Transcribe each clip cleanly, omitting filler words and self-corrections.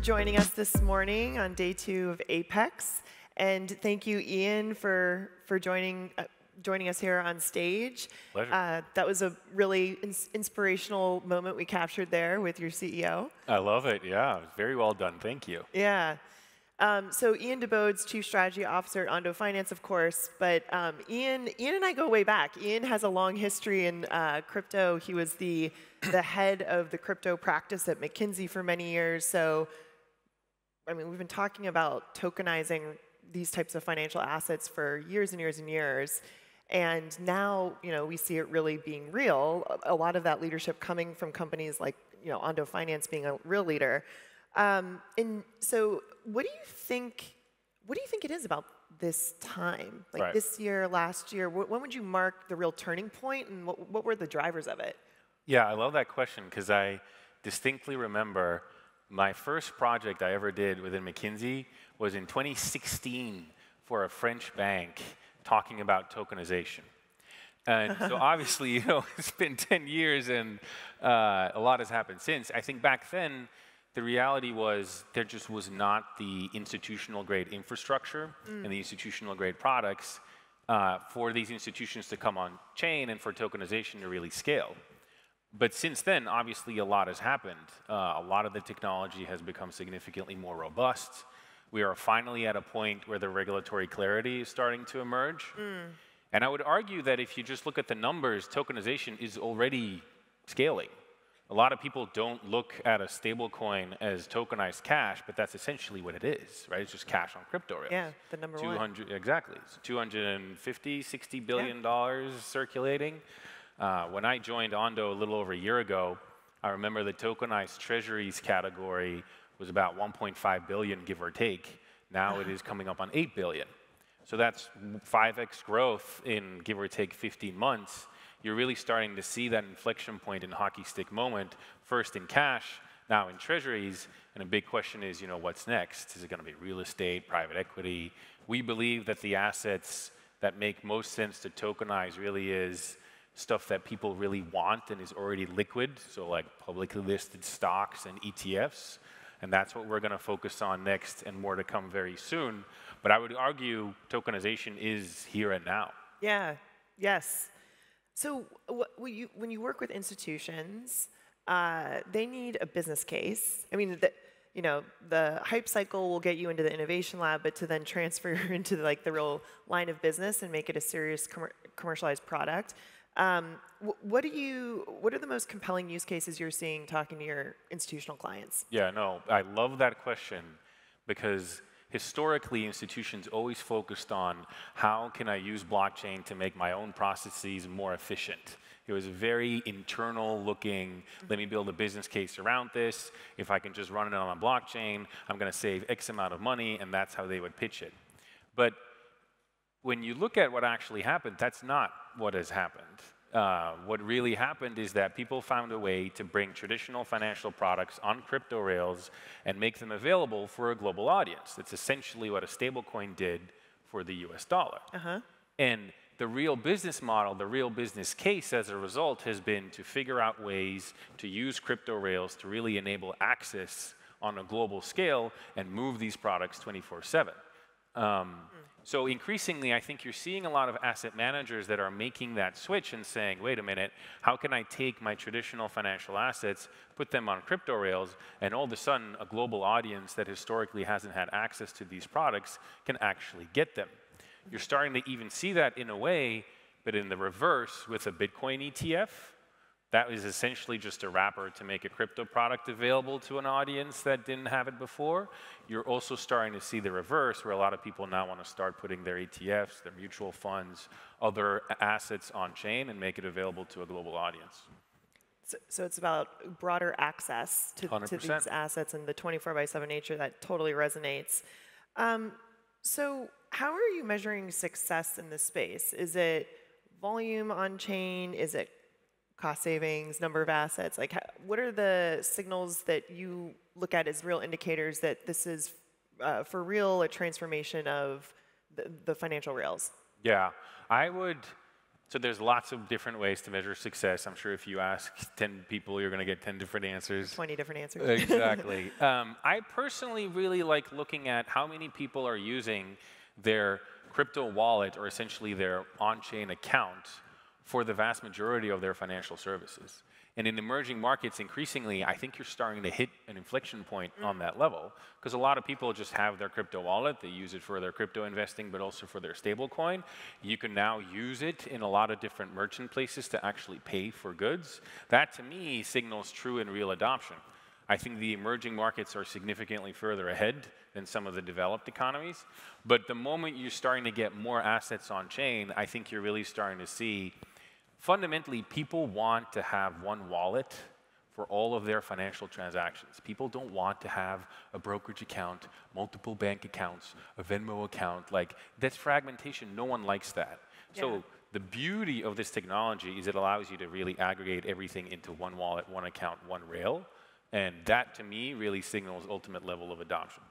Joining us this morning on day 2 of Apex, and thank you, Ian, for joining us here on stage. Pleasure. That was a really inspirational moment we captured there with your CEO. I love it. Yeah, very well done. Thank you. Yeah. So Ian Bode's Chief Strategy Officer at Ondo Finance, of course, but Ian and I go way back. Ian has a long history in crypto. He was the head of the crypto practice at McKinsey for many years. So, I mean, we've been talking about tokenizing these types of financial assets for years and years and years. And now, we see it really being real. A lot of that leadership coming from companies like, Ondo Finance being a real leader. And so, what do you think it is about this time, like this year, last year? When would you mark the real turning point, and what were the drivers of it? Yeah, I love that question because I distinctly remember my first project I ever did within McKinsey was in 2016 for a French bank talking about tokenization. And so obviously, it's been 10 years and a lot has happened since. I think back then, the reality was there just was not the institutional grade infrastructure and the institutional grade products for these institutions to come on chain and for tokenization to really scale. But since then, obviously, a lot has happened. A lot of the technology has become significantly more robust. We are finally at a point where the regulatory clarity is starting to emerge. And I would argue that if you just look at the numbers, tokenization is already scaling. A lot of people don't look at a stable coin as tokenized cash, but that's essentially what it is, right? It's just cash on crypto rails. Yeah, the number one. Exactly. It's $250, $60 billion circulating. When I joined Ondo a little over a year ago, I remember the tokenized treasuries category was about 1.5 billion, give or take. Now it is coming up on 8 billion. So that's 5x growth in, give or take, 15 months. You're really starting to see that inflection point and hockey stick moment, first in cash, now in treasuries. And a big question is, what's next? Is it going to be real estate, private equity? We believe that the assets that make most sense to tokenize really is stuff that people really want and is already liquid, so like publicly listed stocks and ETFs. And that's what we're going to focus on next, and more to come very soon. But I would argue tokenization is here and now. Yeah, yes. So when you work with institutions, they need a business case. I mean, the hype cycle will get you into the innovation lab, but to then transfer into the real line of business and make it a serious commercialized product. What are the most compelling use cases you're seeing talking to your institutional clients? Yeah, no, I love that question because historically institutions always focused on how can I use blockchain to make my own processes more efficient. It was very internal looking, let me build a business case around this. If I can just run it on a blockchain, I'm going to save X amount of money, and that's how they would pitch it. But when you look at what actually happened, that's not what has happened. What really happened is that people found a way to bring traditional financial products on crypto rails and make them available for a global audience. That's essentially what a stablecoin did for the US dollar. And the real business model, the real business case as a result has been to figure out ways to use crypto rails to really enable access on a global scale and move these products 24/7. So increasingly, I think you're seeing a lot of asset managers that are making that switch and saying, wait a minute, how can I take my traditional financial assets, put them on crypto rails, and all of a sudden, a global audience that historically hasn't had access to these products can actually get them. You're starting to even see that in a way, but in the reverse with a Bitcoin ETF. That is essentially just a wrapper to make a crypto product available to an audience that didn't have it before. You're also starting to see the reverse, where a lot of people now want to start putting their ETFs, their mutual funds, other assets on chain and make it available to a global audience. So it's about broader access to these assets and the 24/7 nature that totally resonates. So how are you measuring success in this space? Is it volume on chain? Is it cost savings, number of assets? Like, what are the signals that you look at as real indicators that this is, for real, a transformation of the financial rails? Yeah, I would. So there's lots of different ways to measure success. I'm sure if you ask 10 people, you're going to get 10 different answers. 20 different answers. Exactly. I personally really like looking at how many people are using their crypto wallet, or essentially their on-chain account, for the vast majority of their financial services. And in emerging markets, increasingly, I think you're starting to hit an inflection point on that level, because a lot of people just have their crypto wallet. They use it for their crypto investing, but also for their stable coin. You can now use it in a lot of different merchant places to actually pay for goods. That, to me, signals true and real adoption. I think the emerging markets are significantly further ahead than some of the developed economies. But the moment you're starting to get more assets on chain, I think you're really starting to see, fundamentally, people want to have one wallet for all of their financial transactions. People don't want to have a brokerage account, multiple bank accounts, a Venmo account. Like, that's fragmentation. No one likes that. Yeah. So the beauty of this technology is it allows you to really aggregate everything into one wallet, one account, one rail. And that, to me, really signals ultimate level of adoption.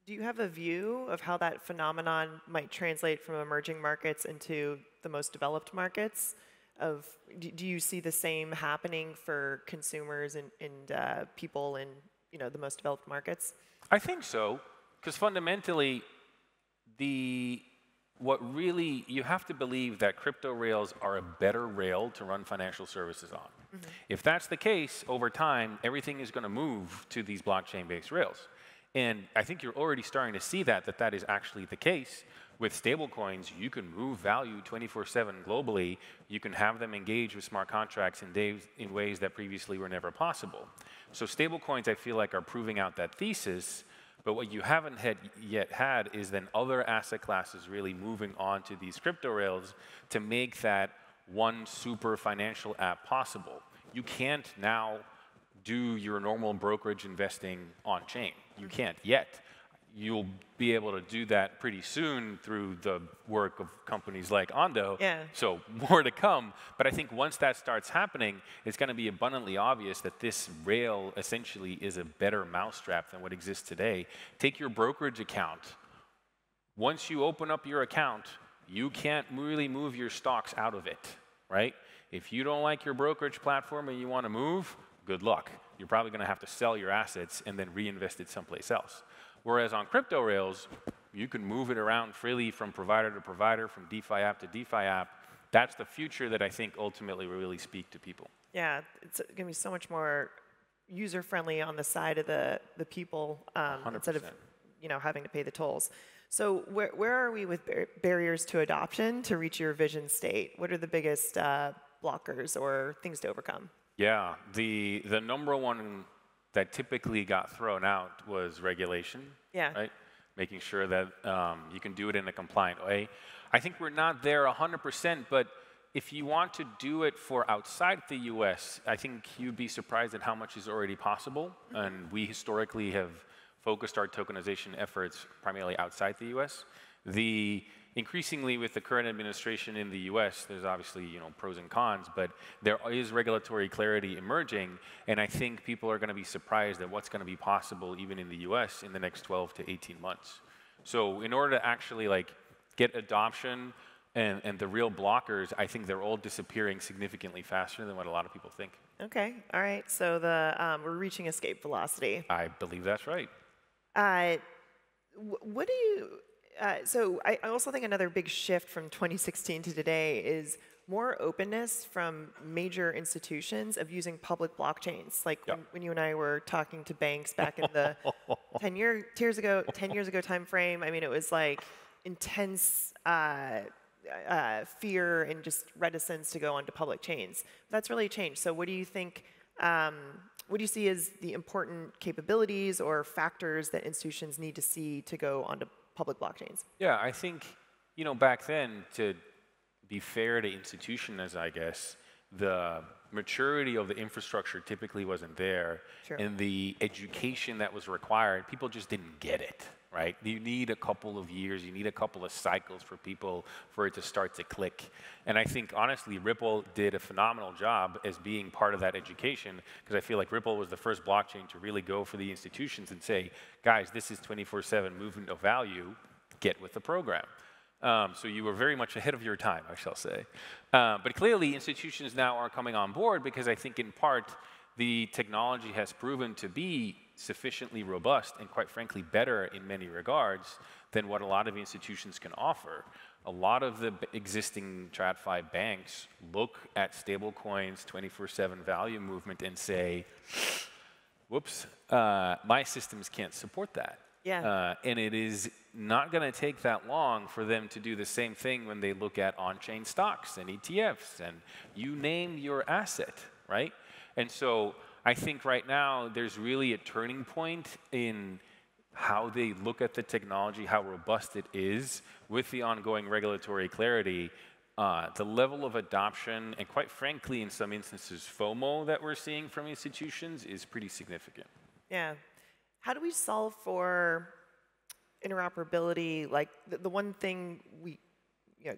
Do you have a view of how that phenomenon might translate from emerging markets into the most developed markets? Do you see the same happening for consumers and people in the most developed markets? I think so, because fundamentally, what really, you have to believe that crypto rails are a better rail to run financial services on. Mm-hmm. If that's the case, over time, everything is going to move to these blockchain-based rails. And I think you're already starting to see that is actually the case. With stablecoins, you can move value 24/7 globally. You can have them engage with smart contracts in ways that previously were never possible. So stablecoins, I feel like, are proving out that thesis. But what you haven't yet had is then other asset classes really moving on to these crypto rails to make that one super financial app possible. You can't now do your normal brokerage investing on chain. You can't yet. You'll be able to do that pretty soon through the work of companies like Ondo. Yeah. So more to come. But I think once that starts happening, it's going to be abundantly obvious that this rail essentially is a better mousetrap than what exists today. Take your brokerage account. Once you open up your account, you can't really move your stocks out of it, right? If you don't like your brokerage platform and you want to move, good luck. You're probably going to have to sell your assets and then reinvest it someplace else. Whereas on crypto rails, you can move it around freely from provider to provider, from DeFi app to DeFi app. That's the future that I think ultimately will really speak to people. Yeah, it's going to be so much more user-friendly on the side of the people instead of having to pay the tolls. So where are we with barriers to adoption to reach your vision state? What are the biggest blockers or things to overcome? Yeah, the number one that typically got thrown out was regulation, right? Making sure that you can do it in a compliant way. I think we're not there 100%, but if you want to do it for outside the US, I think you'd be surprised at how much is already possible. And we historically have focused our tokenization efforts primarily outside the US. Increasingly, with the current administration in the US, there's obviously pros and cons, but there is regulatory clarity emerging, and I think people are going to be surprised at what's going to be possible even in the US in the next 12 to 18 months. So in order to actually get adoption and the real blockers, I think they're all disappearing significantly faster than what a lot of people think. Okay, all right. So we're reaching escape velocity. I believe that's right. What do you? So I also think another big shift from 2016 to today is more openness from major institutions of using public blockchains. Like when you and I were talking to banks back in the 10 years ago time frame, I mean, it was like intense fear and just reticence to go onto public chains. That's really changed. So what do you think? What do you see as the important capabilities or factors that institutions need to see to go onto public blockchains? Yeah, I think, back then, to be fair to institutions, I guess, the maturity of the infrastructure typically wasn't there. Sure. And the education that was required, people just didn't get it, right? You need a couple of years, you need a couple of cycles for it to start to click. And I think, honestly, Ripple did a phenomenal job as being part of that education, because I feel like Ripple was the first blockchain to really go for the institutions and say, guys, this is 24/7 movement of value. get with the program. So you were very much ahead of your time, I shall say. But clearly, institutions now are coming on board because I think in part the technology has proven to be sufficiently robust and quite frankly better in many regards than what a lot of institutions can offer. A lot of the existing TradFi banks look at stablecoins, 24/7 value movement and say, whoops, my systems can't support that. Yeah. And it is not going to take that long for them to do the same thing when they look at on-chain stocks and ETFs and you name your asset, right? And so I think right now there's really a turning point in how they look at the technology, how robust it is with the ongoing regulatory clarity. The level of adoption and quite frankly in some instances FOMO that we're seeing from institutions is pretty significant. Yeah. How do we solve for interoperability? Like the one thing we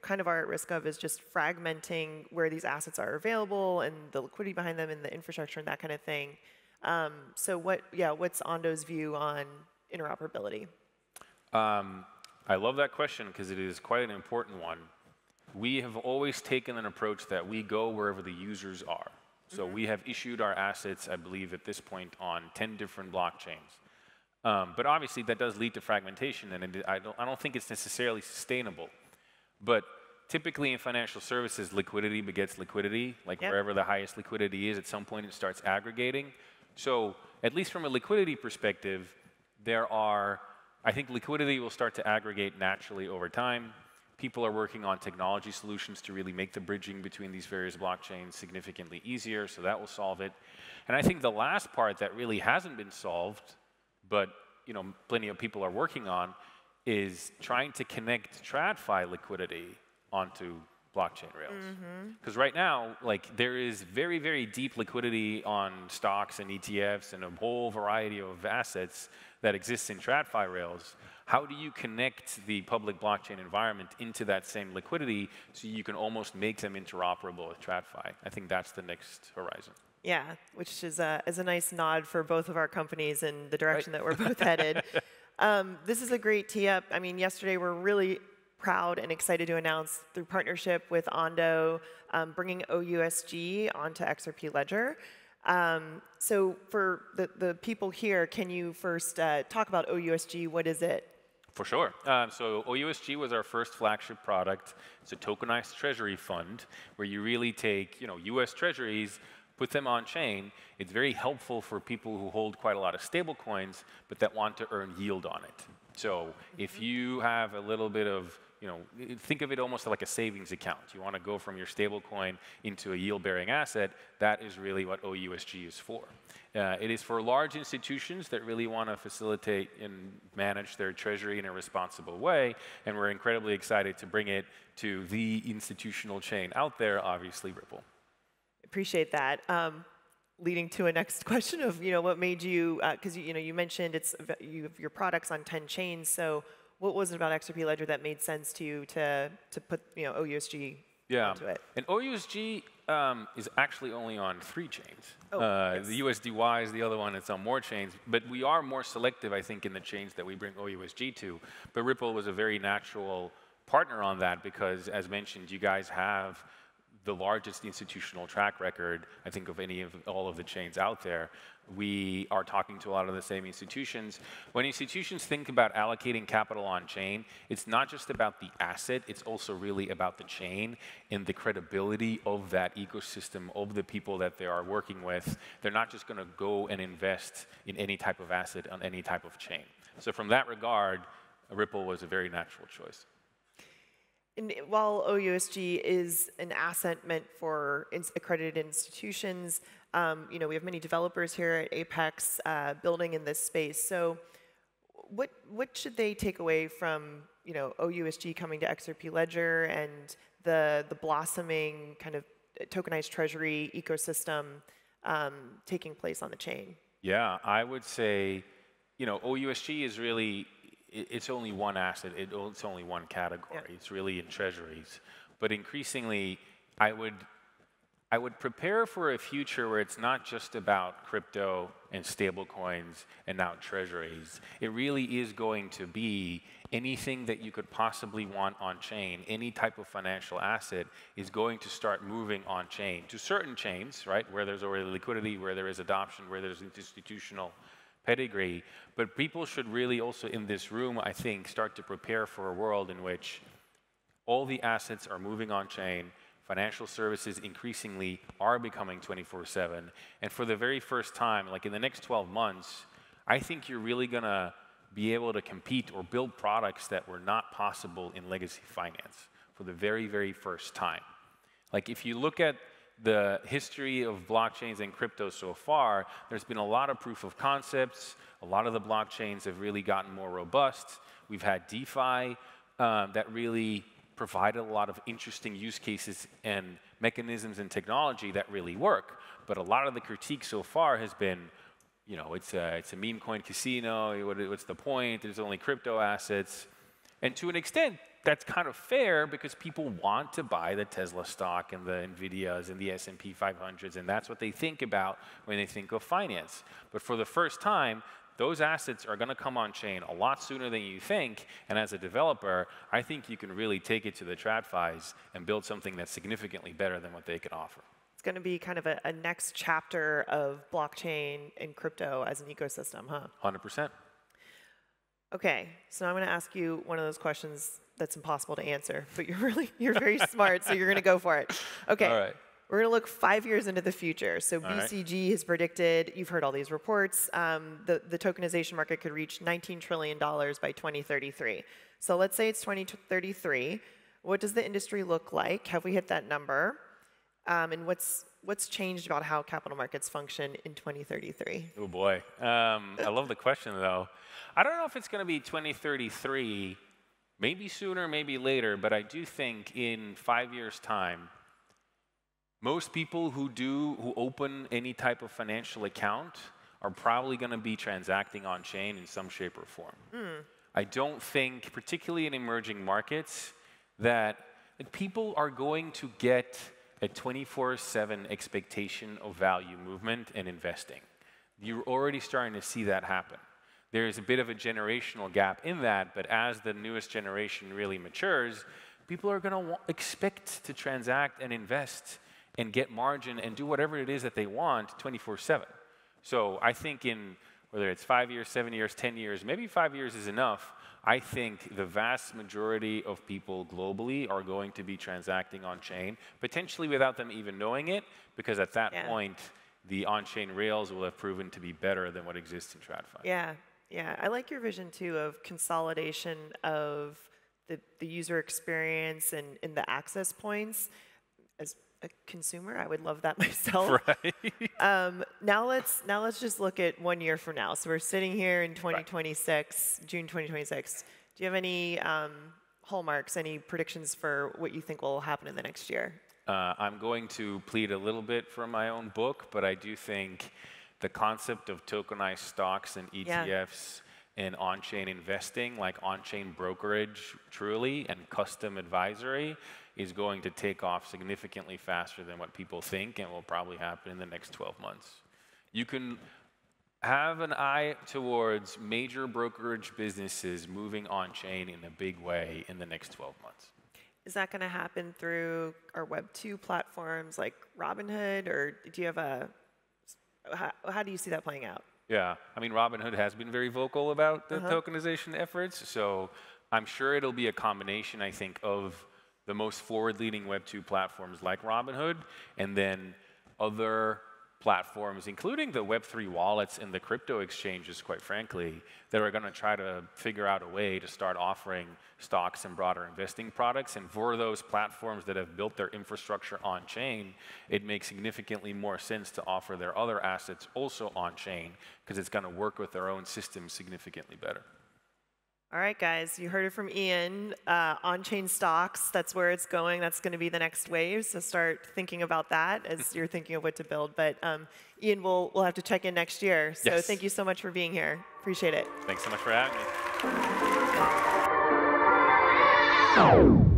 kind of are at risk of is just fragmenting where these assets are available and the liquidity behind them and the infrastructure and that kind of thing. So what's Ondo's view on interoperability? I love that question because it is quite an important one. We have always taken an approach that we go wherever the users are. So we have issued our assets, I believe, at this point on 10 different blockchains. But obviously, that does lead to fragmentation, and I don't think it's necessarily sustainable. But typically in financial services, liquidity begets liquidity. Like wherever the highest liquidity is, at some point it starts aggregating. So at least from a liquidity perspective, I think liquidity will start to aggregate naturally over time. People are working on technology solutions to really make the bridging between these various blockchains significantly easier, so that will solve it. And I think the last part that really hasn't been solved, but plenty of people are working on, is trying to connect TradFi liquidity onto blockchain rails. Because right now, there is very, very deep liquidity on stocks and ETFs and a whole variety of assets that exists in TradFi rails. How do you connect the public blockchain environment into that same liquidity so you can almost make them interoperable with TradFi? I think that's the next horizon. Yeah, which is a nice nod for both of our companies in the direction that we're both headed. This is a great tee-up. I mean, yesterday we're really proud and excited to announce through partnership with Ondo, bringing OUSG onto XRP Ledger. So for the people here, can you first talk about OUSG? What is it? For sure. So OUSG was our first flagship product. It's a tokenized treasury fund where you really take US treasuries, put them on chain. It's very helpful for people who hold quite a lot of stable coins, but that want to earn yield on it. So if you have a little bit of, think of it almost like a savings account. You want to go from your stable coin into a yield-bearing asset. That is really what OUSG is for. It is for large institutions that really want to facilitate and manage their treasury in a responsible way, and we're incredibly excited to bring it to the institutional chain out there, obviously Ripple. Appreciate that. Leading to a next question of what made you, because you mentioned you have your products on 10 chains. So what was it about XRP Ledger that made sense to you to put OUSG into it? And OUSG is actually only on 3 chains. Yes. The USDY is the other one. It's on more chains, but we are more selective, I think, in the chains that we bring OUSG to. But Ripple was a very natural partner on that because, as mentioned, you guys have the largest institutional track record, I think, of all of the chains out there. We are talking to a lot of the same institutions. When institutions think about allocating capital on chain, it's not just about the asset, it's also really about the chain and the credibility of that ecosystem, of the people that they are working with. They're not just going to go and invest in any type of asset on any type of chain. So from that regard, Ripple was a very natural choice. And while OUSG is an asset meant for accredited institutions, we have many developers here at Apex building in this space. So what should they take away from OUSG coming to XRP Ledger and the blossoming kind of tokenized treasury ecosystem taking place on the chain? Yeah, I would say OUSG is really, it's only one asset, it's only one category. Yeah. It's really in treasuries. But increasingly, I would I would prepare for a future where it's not just about crypto and stablecoins and now treasuries. It really is going to be anything that you could possibly want on-chain. Any type of financial asset is going to start moving on-chain to certain chains, right, where there's already liquidity, where there is adoption, where there's institutional pedigree. But people should really also in this room, I think, start to prepare for a world in which all the assets are moving on-chain. Financial services increasingly are becoming 24/7. And for the very first time, like in the next 12 months, I think you're really going to be able to compete or build products that were not possible in legacy finance for the very, very first time. Like if you look at the history of blockchains and crypto so far, there's been a lot of proof of concepts. A lot of the blockchains have really gotten more robust. We've had DeFi that really provided a lot of interesting use cases and mechanisms and technology that really work. But a lot of the critique so far has been, you know, it's a meme coin casino. What's the point? There's only crypto assets. And to an extent, that's kind of fair because people want to buy the Tesla stock and the NVIDIAs and the S&P 500s, and that's what they think about when they think of finance. But for the first time, those assets are going to come on chain a lot sooner than you think, and as a developer, I think you can really take it to the TradFis and build something that's significantly better than what they can offer. It's going to be kind of a next chapter of blockchain and crypto as an ecosystem, huh? 100%. Okay, so now I'm going to ask you one of those questions that's impossible to answer, but you're very smart, so you're going to go for it. Okay. All right. We're going to look 5 years into the future. So BCG has predicted, you've heard all these reports, the tokenization market could reach $19 trillion by 2033. So let's say it's 2033. What does the industry look like? Have we hit that number? And what's changed about how capital markets function in 2033? Oh boy. I love the question though. I don't know if it's going to be 2033, maybe sooner, maybe later, but I do think in 5 years' time, most people who open any type of financial account are probably going to be transacting on chain in some shape or form. I don't think, particularly in emerging markets, that people are going to get a 24/7 expectation of value movement and investing. You're already starting to see that happen. There's a bit of a generational gap in that, but as the newest generation really matures, people are going to expect to transact and invest and get margin and do whatever it is that they want 24/7. So I think in whether it's 5 years, 7 years, 10 years, maybe 5 years is enough, I think the vast majority of people globally are going to be transacting on-chain, potentially without them even knowing it, because at that point, the on-chain rails will have proven to be better than what exists in TradFi. Yeah. I like your vision, too, of consolidation of the user experience and the access points. As a consumer, I would love that myself. Right. Now let's just look at 1 year from now. So we're sitting here in 2026, June 2026. Do you have any hallmarks, any predictions for what you think will happen in the next year? I'm going to plead a little bit from my own book, but I do think the concept of tokenized stocks and ETFs and on-chain investing, like on-chain brokerage truly and custom advisory, is going to take off significantly faster than what people think and will probably happen in the next 12 months. You can have an eye towards major brokerage businesses moving on-chain in a big way in the next 12 months. Is that going to happen through our Web2 platforms like Robinhood, or do you have how do you see that playing out? Yeah, I mean, Robinhood has been very vocal about the tokenization efforts, so I'm sure it'll be a combination, I think, of the most forward-leaning Web2 platforms like Robinhood, and then other platforms, including the Web3 wallets and the crypto exchanges, quite frankly, that are going to try to figure out a way to start offering stocks and broader investing products. And for those platforms that have built their infrastructure on-chain, it makes significantly more sense to offer their other assets also on-chain, because it's going to work with their own systems significantly better. All right, guys, you heard it from Ian. On-chain stocks, that's where it's going. That's going to be the next wave, so start thinking about that as you're thinking of what to build. But Ian, we'll have to check in next year. So thank you so much for being here. Appreciate it. Thanks so much for having me.